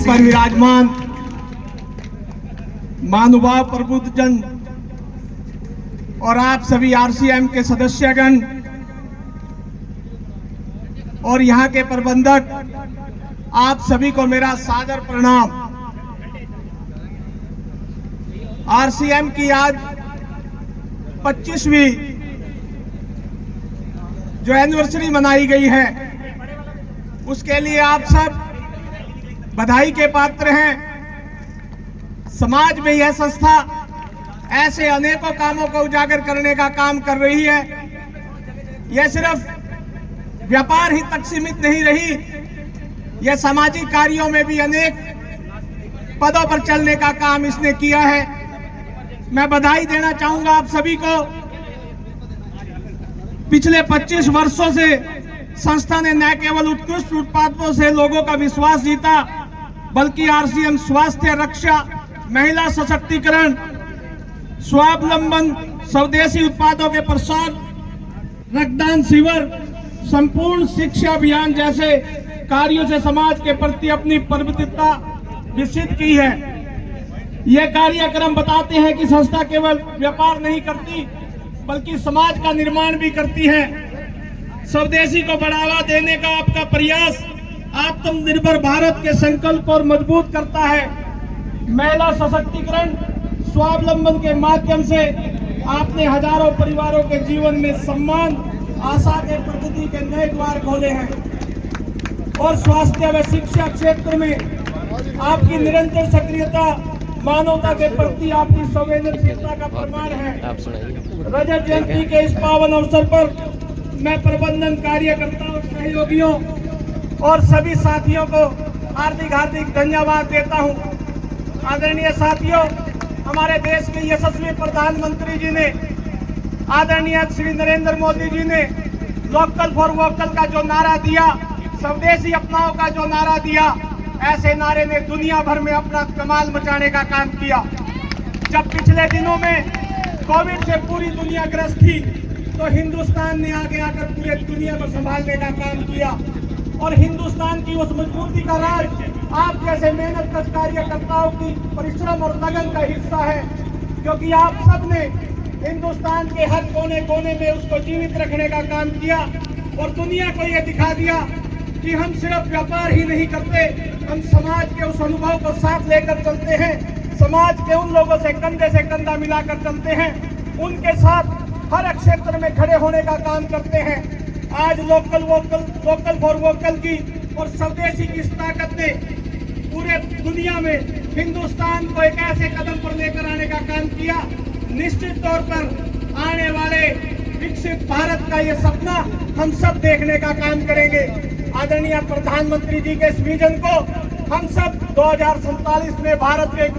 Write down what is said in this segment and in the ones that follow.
पर विराजमान महानुभाव प्रबुद्धजन और आप सभी आरसीएम के सदस्यगण और यहाँ के प्रबंधक, आप सभी को मेरा सादर प्रणाम। आरसीएम की आज 25वीं जो एनिवर्सरी मनाई गई है, उसके लिए आप सब बधाई के पात्र हैं। समाज में यह संस्था ऐसे अनेकों कामों को उजागर करने का काम कर रही है। यह सिर्फ व्यापार ही तक सीमित नहीं रही, यह सामाजिक कार्यों में भी अनेक पदों पर चलने का काम इसने किया है। मैं बधाई देना चाहूंगा आप सभी को। पिछले 25 वर्षों से संस्था ने न केवल उत्कृष्ट उत्पादों से लोगों का विश्वास जीता, बल्कि आरसीएम स्वास्थ्य रक्षा, महिला सशक्तिकरण, स्वावलंबन, स्वदेशी उत्पादों के प्रसार, रक्तदान शिविर, संपूर्ण शिक्षा अभियान जैसे कार्यों से समाज के प्रति अपनी प्रतिबद्धता विकसित की है। यह कार्यक्रम बताते हैं कि संस्था केवल व्यापार नहीं करती, बल्कि समाज का निर्माण भी करती है। स्वदेशी को बढ़ावा देने का आपका प्रयास आत्मनिर्भर भारत के संकल्प को मजबूत करता है। महिला सशक्तिकरण, स्वावलंबन के माध्यम से आपने हजारों परिवारों के जीवन में सम्मान, आशा के प्रगति के नए द्वार खोले हैं। और स्वास्थ्य व शिक्षा क्षेत्र में आपकी निरंतर सक्रियता मानवता के प्रति आपकी संवेदनशीलता का प्रमाण है। रजत जयंती के इस पावन अवसर पर मैं प्रबंधन कार्यकर्ताओं, सहयोगियों और सभी साथियों को हार्दिक हार्दिक धन्यवाद देता हूं। आदरणीय साथियों, हमारे देश के यशस्वी प्रधानमंत्री जी ने, आदरणीय श्री नरेंद्र मोदी जी ने लोकल फॉर वोकल का जो नारा दिया, स्वदेशी अपनाओ का जो नारा दिया, ऐसे नारे ने दुनिया भर में अपना कमाल मचाने का काम किया। जब पिछले दिनों में कोविड से पूरी दुनिया ग्रस्त थी, तो हिंदुस्तान ने आगे आकर पूरे दुनिया को संभालने का काम किया। और हिंदुस्तान की उस मजबूती का राज आप जैसे मेहनत कार्यकर्ताओं की परिश्रम और लगन का हिस्सा है, क्योंकि आप सब ने हिंदुस्तान के हर कोने कोने में उसको जीवित रखने का काम किया और दुनिया को यह दिखा दिया कि हम सिर्फ व्यापार ही नहीं करते, हम समाज के उस अनुभव को साथ लेकर चलते हैं, समाज के उन लोगों से कंधा मिलाकर चलते हैं, उनके साथ हर क्षेत्र में खड़े होने का काम करते हैं। आज लोकल फॉर वोकल की और स्वदेशी की इस ताकत ने पूरे दुनिया में हिंदुस्तान को एक ऐसे कदम पर लेकर आने का काम किया। निश्चित तौर पर आने वाले विकसित भारत का ये सपना हम सब देखने का काम करेंगे। आदरणीय प्रधानमंत्री जी के इस विजन को हम सब 2047 में भारत के एक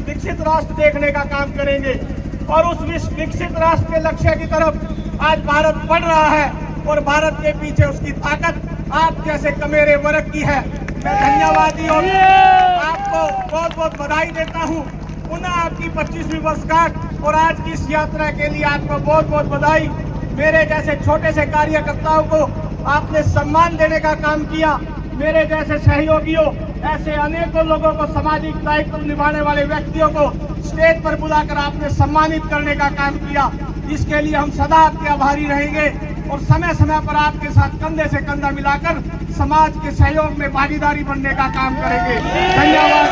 विकसित राष्ट्र देखने का काम करेंगे और उस विकसित राष्ट्र के लक्ष्य की तरफ आज भारत बढ़ रहा है और भारत के पीछे उसकी ताकत आप जैसे कमेरे वर्ग की है। मैं धन्यवादी और आपको बहुत बहुत बधाई देता हूं। पुनः आपकी 25वीं वर्षगांठ और आज की इस यात्रा के लिए आपको बहुत बहुत बधाई। मेरे जैसे छोटे से कार्यकर्ताओं को आपने सम्मान देने का काम किया। मेरे जैसे सहयोगियों, ऐसे अनेकों लोगों को, सामाजिक दायित्व निभाने वाले व्यक्तियों को स्टेज पर बुलाकर आपने सम्मानित करने का काम किया। इसके लिए हम सदा आपके आभारी रहेंगे और समय समय पर आपके साथ कंधे से कंधा मिलाकर समाज के सहयोग में भागीदारी बनने का काम करेंगे। धन्यवाद।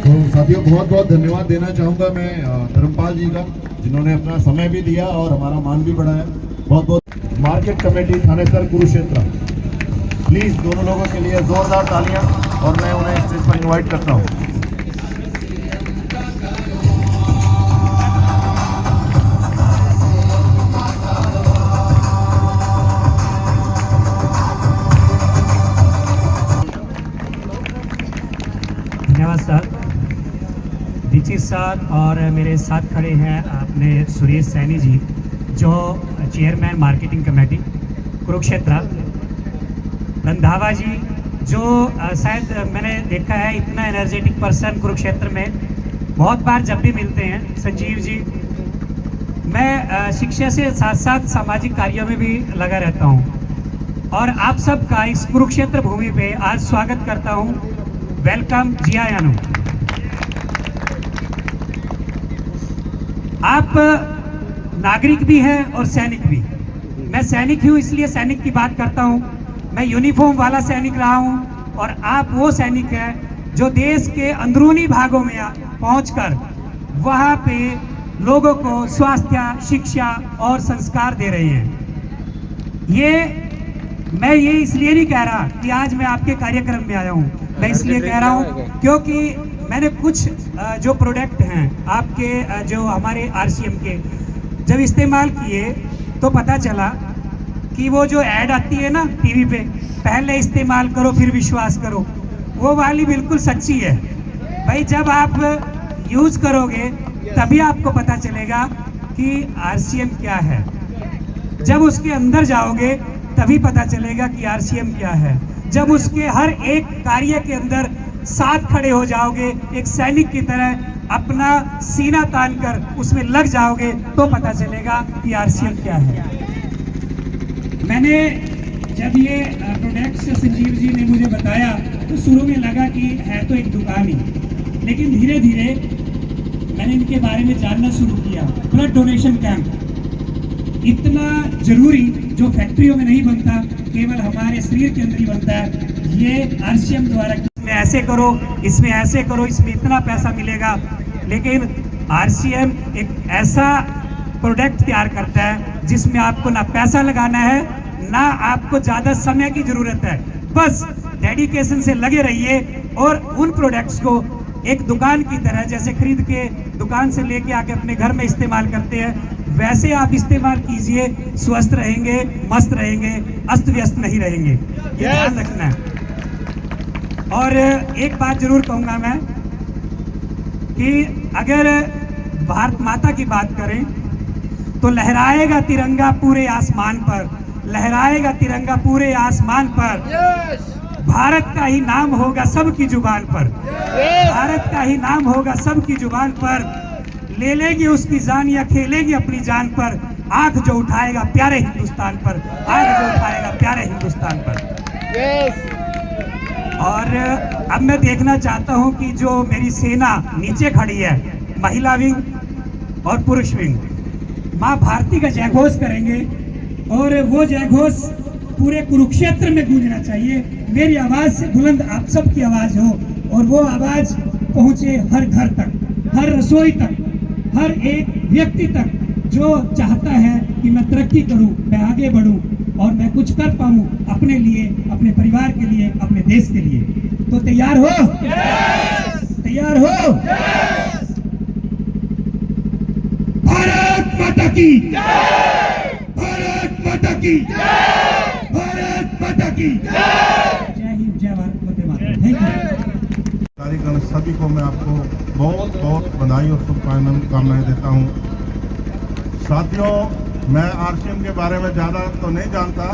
तो साथियों, बहुत बहुत धन्यवाद देना चाहूँगा मैं धर्मपाल जी का, जिन्होंने अपना समय भी दिया और हमारा मान भी बढ़ाया। बहुत बहुत market committee Thanesar Kurukshetra, please दोनों लोगों के लिए जोरदार तालियां और मैं उन्हें स्टेज पर इनवाइट करता हूं। धन्यवाद सर। दीक्षित सर और मेरे साथ खड़े हैं अपने सुरेश सैनी जी, जो chairman marketing committee Kurukshetra. Randhawa ji, जो शायद मैंने देखा है इतना एनर्जेटिक पर्सन कुरुक्षेत्र में बहुत बार जब भी मिलते हैं। संजीव जी, मैं शिक्षा से साथ साथ सामाजिक कार्यों में भी लगा रहता हूँ। और आप सबका इस कुरुक्षेत्र भूमि पे आज स्वागत करता हूं। वेलकम जिया यानू। आप नागरिक भी हैं और सैनिक भी। मैं सैनिक हूं इसलिए सैनिक की बात करता हूं। मैं यूनिफॉर्म वाला सैनिक रहा हूं और आप वो सैनिक हैं जो देश के अंदरूनी भागों में पहुंचकर वहां पे लोगों को स्वास्थ्य, शिक्षा और संस्कार दे रहे हैं। मैं ये इसलिए नहीं कह रहा कि आज मैं आपके कार्यक्रम में आया हूँ, मैं इसलिए कह रहा हूँ क्योंकि मैंने कुछ जो प्रोडक्ट हैं आपके जो हमारे आरसीएम के जब इस्तेमाल किए तो पता चला कि वो जो ऐड आती है ना टीवी पे, पहले इस्तेमाल करो फिर विश्वास करो, वो वाली बिल्कुल सच्ची है भाई। जब आप यूज करोगे तभी आपको पता चलेगा कि आरसीएम क्या है। जब उसके अंदर जाओगे तभी पता चलेगा कि आरसीएम क्या है। जब उसके हर एक कार्य के अंदर साथ खड़े हो जाओगे, एक सैनिक की तरह अपना सीना तान कर उसमें लग जाओगे तो पता चलेगा कि आरसीएम क्या है। मैंने जब ये प्रोडक्ट्स संजीव जी ने मुझे बताया तो शुरू में लगा कि है तो एक दुकान ही, लेकिन धीरे धीरे मैंने इनके बारे में जानना शुरू किया। ब्लड डोनेशन कैंप इतना जरूरी जो फैक्ट्रियों में नहीं बनता, केवल हमारे शरीर के अंदर ही बनता है। ये आरसीएम द्वारा इसमें ऐसे करो, इसमें ऐसे करो, इसमें इतना पैसा मिलेगा। लेकिन आरसीएम एक ऐसा प्रोडक्ट तैयार करता है जिसमें आपको ना पैसा लगाना है ना आपको ज़्यादा समय की ज़रूरत है। बस डेडिकेशन से लगे रहिए और उन प्रोडक्ट्स को एक दुकान की तरह जैसे खरीद के दुकान से लेके आके अपने घर में इस्तेमाल करते हैं, वैसे आप इस्तेमाल कीजिए। स्वस्थ रहेंगे, मस्त रहेंगे, अस्त व्यस्त नहीं रहेंगे, ये ध्यान रखना है। और एक बात जरूर कहूँगा मैं कि अगर भारत माता की बात करें तो लहराएगा तिरंगा पूरे आसमान पर, लहराएगा तिरंगा पूरे आसमान पर। भारत का ही नाम होगा सबकी जुबान पर, भारत का ही नाम होगा सबकी जुबान पर। ले लेगी उसकी जान या खेलेगी अपनी जान पर, आंख जो उठाएगा प्यारे हिंदुस्तान पर, आंख जो उठाएगा प्यारे हिंदुस्तान पर। और अब मैं देखना चाहता हूं कि जो मेरी सेना नीचे खड़ी है, महिला विंग और पुरुष विंग, माँ भारती का जयघोष करेंगे और वो जयघोष पूरे कुरुक्षेत्र में गूंजना चाहिए। मेरी आवाज से बुलंद आप सबकी आवाज हो और वो आवाज पहुंचे हर घर तक, हर रसोई तक, हर एक व्यक्ति तक जो चाहता है कि मैं तरक्की करूं, मैं आगे बढ़ूं और मैं कुछ कर पाऊं अपने लिए, अपने परिवार के लिए, अपने देश के लिए। तो तैयार हो? तैयार हो? भारत माता की, भारत माता की, भारत माता की जय हिंद, जय भारत, वंदे मातरम। Thank you. कार्यगण सभी को मैं आपको बहुत बहुत बधाई और शुभकामनाएं देता हूं। साथियों, मैं आरसीएम के बारे में ज़्यादा तो नहीं जानता,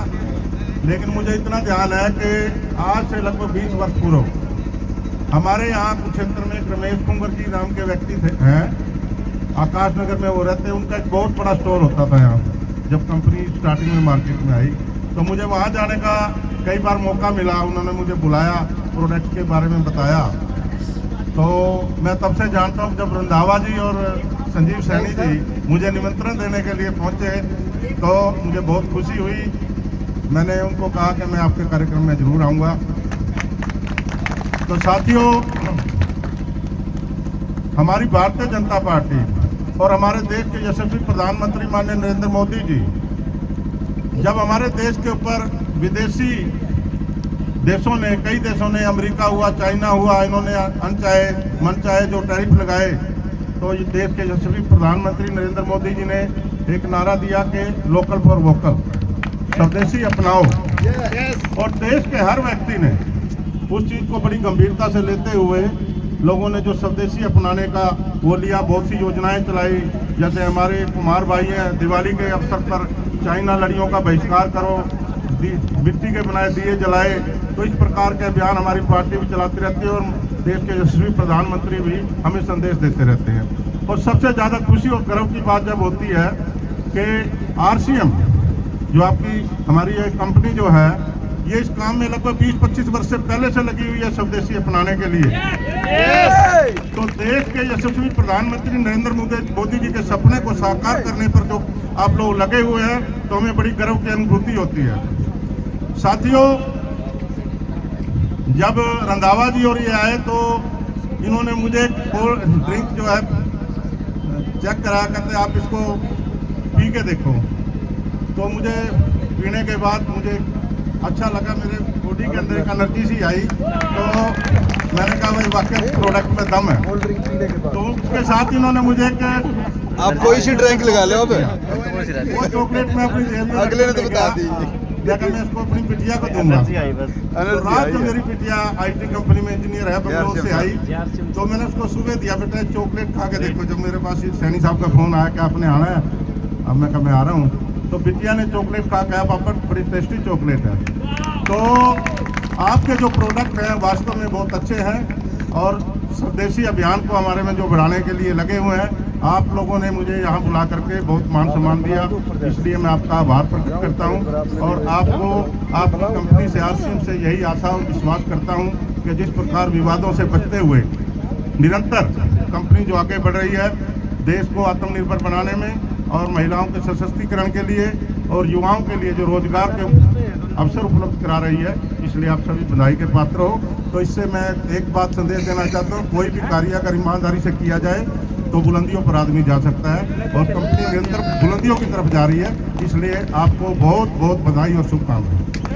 लेकिन मुझे इतना ध्यान है कि आज से लगभग 20 वर्ष पूर्व हमारे यहाँ कुरुक्षेत्र में रमेश कुंवर जी नाम के व्यक्ति हैं, आकाश नगर में वो रहते। उनका एक बहुत बड़ा स्टोर होता था यहाँ, जब कंपनी स्टार्टिंग में मार्केट में आई तो मुझे वहाँ जाने का कई बार मौका मिला। उन्होंने मुझे बुलाया, प्रोडक्ट के बारे में बताया, तो मैं तब से जानता हूँ। जब रंधावा जी और संजीव सैनी जी मुझे निमंत्रण देने के लिए पहुँचे तो मुझे बहुत खुशी हुई। मैंने उनको कहा कि मैं आपके कार्यक्रम में जरूर आऊँगा। तो साथियों, हमारी भारतीय जनता पार्टी और हमारे देश के यशस्वी प्रधानमंत्री माननीय नरेंद्र मोदी जी जब हमारे देश के ऊपर विदेशी देशों ने, कई देशों ने, अमेरिका हुआ, चाइना हुआ, इन्होंने अनचाहे मनचाहे जो टैरिफ लगाए, तो ये देश के यशस्वी प्रधानमंत्री नरेंद्र मोदी जी ने एक नारा दिया कि लोकल फॉर वोकल, स्वदेशी अपनाओ। और देश के हर व्यक्ति ने उस चीज़ को बड़ी गंभीरता से लेते हुए लोगों ने जो स्वदेशी अपनाने का वो लिया। बहुत सी योजनाएं चलाई, जैसे हमारे कुमार भाई हैं, दिवाली के अवसर पर चाइना लड़ियों का बहिष्कार करो, मिट्टी के बनाए दिए जलाए। तो इस प्रकार के अभियान हमारी पार्टी भी चलाती रहती है और देश के यशस्वी प्रधानमंत्री भी हमें संदेश देते रहते हैं। और सबसे ज़्यादा खुशी और गर्व की बात जब होती है कि आरसीएम जो आपकी हमारी ये कंपनी जो है, ये इस काम में लगभग 20-25 वर्ष से पहले से लगी हुई है स्वदेशी अपनाने के लिए। तो देश के यशस्वी प्रधानमंत्री नरेंद्र मोदी जी के सपने को साकार करने पर जो आप लोग लगे हुए हैं, तो हमें बड़ी गर्व की अनुभूति होती है। साथियों, जब रंधावा जी और ये आए तो इन्होंने मुझे कोल्ड ड्रिंक जो है चेक करा, कहते आप इसको पी के देखो। तो मुझे पीने के बाद मुझे अच्छा लगा, मेरे बॉडी के अंदर एक एनर्जी सी आई। तो मैंने कहा भाई वाकई प्रोडक्ट में दम है। तो उसके साथ इन्होंने मुझे एक आप कोई सी ड्रिंक लगा लो अब वो चॉकलेट में अपनी जेब में अगले ने तो बता दी। लेकिन मैं इसको अपनी बिटिया को दूंगा। तो रात जो मेरी बिटिया IT कंपनी में इंजीनियर है, बंगलोर से आई, तो मैंने उसको सुबह दिया, बेटा चॉकलेट खा के देखो। जब मेरे पास सैनी साहब का फोन आया कि आपने आना है, अब मैं कहा मैं आ रहा हूँ। तो बिटिया ने चॉकलेट खा के, पापा बड़ी टेस्टी चॉकलेट है। तो आपके जो प्रोडक्ट हैं वास्तव में बहुत अच्छे हैं और स्वदेशी अभियान को हमारे में जो बढ़ाने के लिए लगे हुए हैं। आप लोगों ने मुझे यहाँ बुला करके बहुत मान सम्मान दिया, इसलिए मैं आपका आभार प्रकट करता हूँ। और आपको आपकी कंपनी से RCM से यही आशा और विश्वास करता हूँ कि जिस प्रकार विवादों से बचते हुए निरंतर कंपनी जो आगे बढ़ रही है देश को आत्मनिर्भर बनाने में और महिलाओं के सशक्तिकरण के लिए और युवाओं के लिए जो रोजगार के अवसर उपलब्ध करा रही है, इसलिए आप सभी बधाई के पात्र हो। तो इससे मैं एक बात संदेश देना चाहता हूँ, कोई भी कार्य अगर ईमानदारी से किया जाए तो बुलंदियों पर आदमी जा सकता है और कंपनी निरंतर बुलंदियों की तरफ जा रही है। इसलिए आपको बहुत बहुत बधाई और शुभकामनाएं।